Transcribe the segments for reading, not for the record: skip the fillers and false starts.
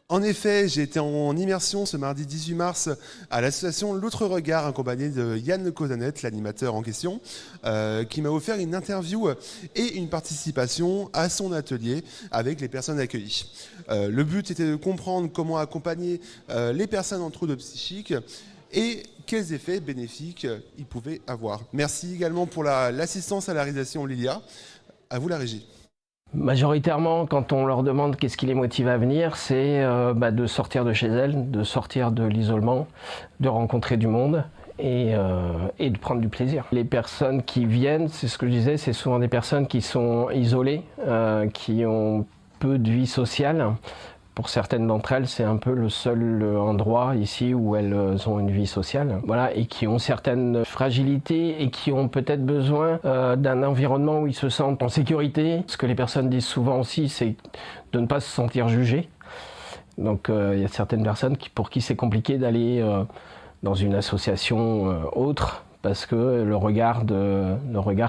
En effet, j'ai été en immersion ce mardi 18 mars à l'association L'Autre Regard, accompagné de Yann Cosanet, l'animateur en question, qui m'a offert une interview et une participation à son atelier avec les personnes accueillies. Le but était de comprendre comment accompagner les personnes en troubles psychiques et quels effets bénéfiques ils pouvaient avoir. Merci également pour l'assistance à la réalisation Lilia. À vous la régie. Majoritairement, quand on leur demande qu'est-ce qui les motive à venir, c'est de sortir de chez elles, de sortir de l'isolement, de rencontrer du monde et de prendre du plaisir. Les personnes qui viennent, c'est ce que je disais, c'est souvent des personnes qui sont isolées, qui ont peu de vie sociale. Pour certaines d'entre elles, c'est un peu le seul endroit ici où elles ont une vie sociale, voilà, et qui ont certaines fragilités et qui ont peut-être besoin d'un environnement où ils se sentent en sécurité. Ce que les personnes disent souvent aussi, c'est de ne pas se sentir jugé. Donc il y a certaines personnes pour qui c'est compliqué d'aller dans une association autre, parce que le regard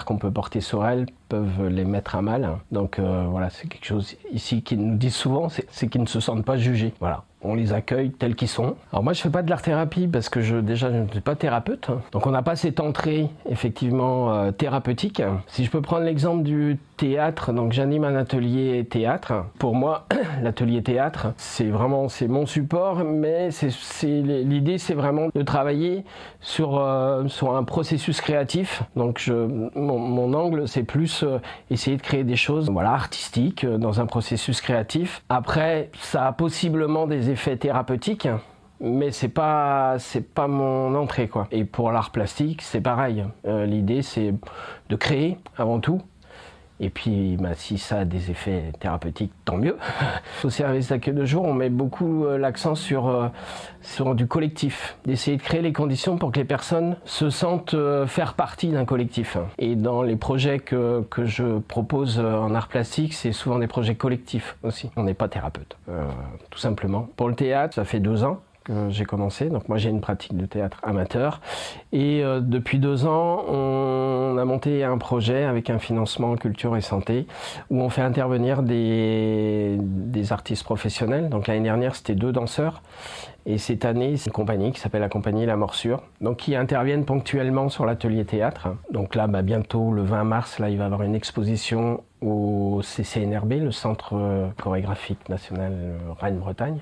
qu'on peut porter sur elles peuvent les mettre à mal. Donc voilà, c'est quelque chose ici qu'ils nous disent souvent, c'est qu'ils ne se sentent pas jugés. Voilà. On les accueille tels qu'ils sont. Alors moi je fais pas de l'art-thérapie parce que je ne suis pas thérapeute. Donc on n'a pas cette entrée effectivement thérapeutique. Si je peux prendre l'exemple du théâtre, donc j'anime un atelier théâtre. Pour moi, l'atelier théâtre, c'est mon support, mais l'idée c'est vraiment de travailler sur un processus créatif. Donc mon angle c'est plus essayer de créer des choses artistiques dans un processus créatif. Après, ça a possiblement des effets thérapeutiques, mais c'est pas mon entrée quoi. Et pour l'art plastique, c'est pareil. L'idée c'est de créer avant tout. Et puis, si ça a des effets thérapeutiques, tant mieux. Au service d'accueil de jour, on met beaucoup l'accent sur du collectif, d'essayer de créer les conditions pour que les personnes se sentent faire partie d'un collectif. Et dans les projets que je propose en art plastique, c'est souvent des projets collectifs aussi. On n'est pas thérapeute, tout simplement. Pour le théâtre, ça fait 2 ans que j'ai commencé. Donc moi j'ai une pratique de théâtre amateur et depuis 2 ans on a monté un projet avec un financement culture et santé où on fait intervenir des artistes professionnels. Donc l'année dernière c'était 2 danseurs et cette année c'est une compagnie qui s'appelle la compagnie La Morsure, donc qui interviennent ponctuellement sur l'atelier théâtre. Donc là bientôt le 20 mars là il va y avoir une exposition au CCNRB, le Centre chorégraphique national Rennes-Bretagne.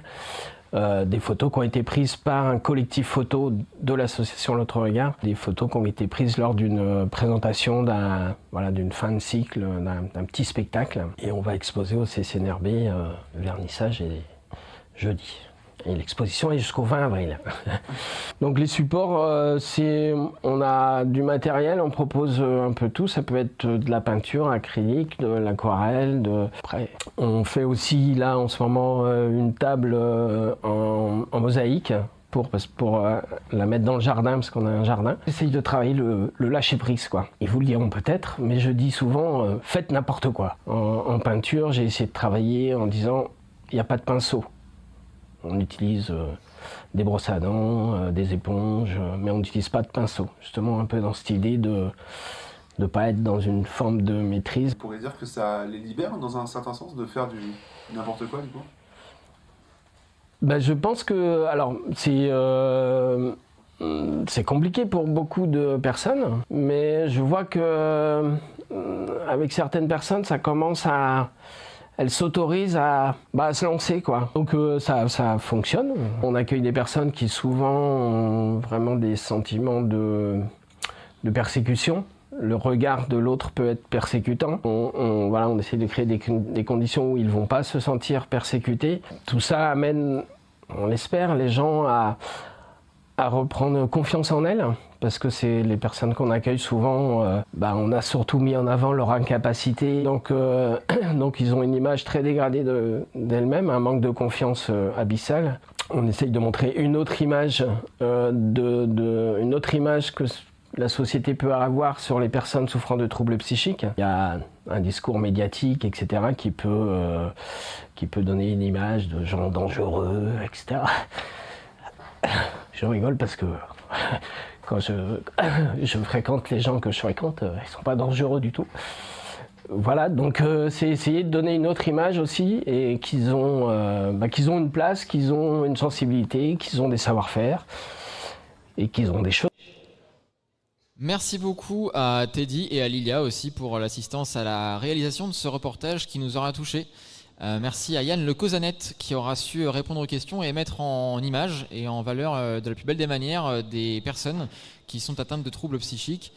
Des photos qui ont été prises par un collectif photo de l'association L'Autre Regard, des photos qui ont été prises lors d'une présentation d'une fin de cycle, d'un petit spectacle. Et on va exposer au CCNRB, le vernissage est jeudi. Et l'exposition est jusqu'au 20 avril. Donc les supports, on a du matériel, on propose un peu tout. Ça peut être de la peinture acrylique, de l'aquarelle. Après, on fait aussi là en ce moment une table en mosaïque pour la mettre dans le jardin, parce qu'on a un jardin. J'essaye de travailler le lâcher-prise, quoi. Ils vous le diront peut-être, mais je dis souvent, faites n'importe quoi. En peinture, j'ai essayé de travailler en disant, il n'y a pas de pinceau. On utilise des brosses à dents, des éponges, mais on n'utilise pas de pinceau. Justement, un peu dans cette idée de ne pas être dans une forme de maîtrise. On pourrait dire que ça les libère dans un certain sens de faire du n'importe quoi, du coup ? Je pense que, alors, c'est compliqué pour beaucoup de personnes, mais je vois que avec certaines personnes, ça commence à... Elles s'autorisent à se lancer, quoi. Donc ça fonctionne. On accueille des personnes qui souvent ont vraiment des sentiments de persécution. Le regard de l'autre peut être persécutant. On essaie de créer des conditions où ils ne vont pas se sentir persécutés. Tout ça amène, on l'espère, les gens à reprendre confiance en elles, parce que c'est les personnes qu'on accueille souvent, on a surtout mis en avant leur incapacité, donc ils ont une image très dégradée d'elles-mêmes, un manque de confiance abyssal. On essaye de montrer une autre image, une autre image que la société peut avoir sur les personnes souffrant de troubles psychiques. Il y a un discours médiatique, etc., qui peut donner une image de gens dangereux, etc. Je rigole parce que quand je fréquente les gens que je fréquente, ils ne sont pas dangereux du tout. Voilà, donc c'est essayer de donner une autre image aussi et qu'ils ont une place, qu'ils ont une sensibilité, qu'ils ont des savoir-faire et qu'ils ont des choses. Merci beaucoup à Teddy et à Lilia aussi pour l'assistance à la réalisation de ce reportage qui nous aura touchés. Merci à Yann Le Cosanet qui aura su répondre aux questions et mettre en image et en valeur de la plus belle des manières des personnes qui sont atteintes de troubles psychiques.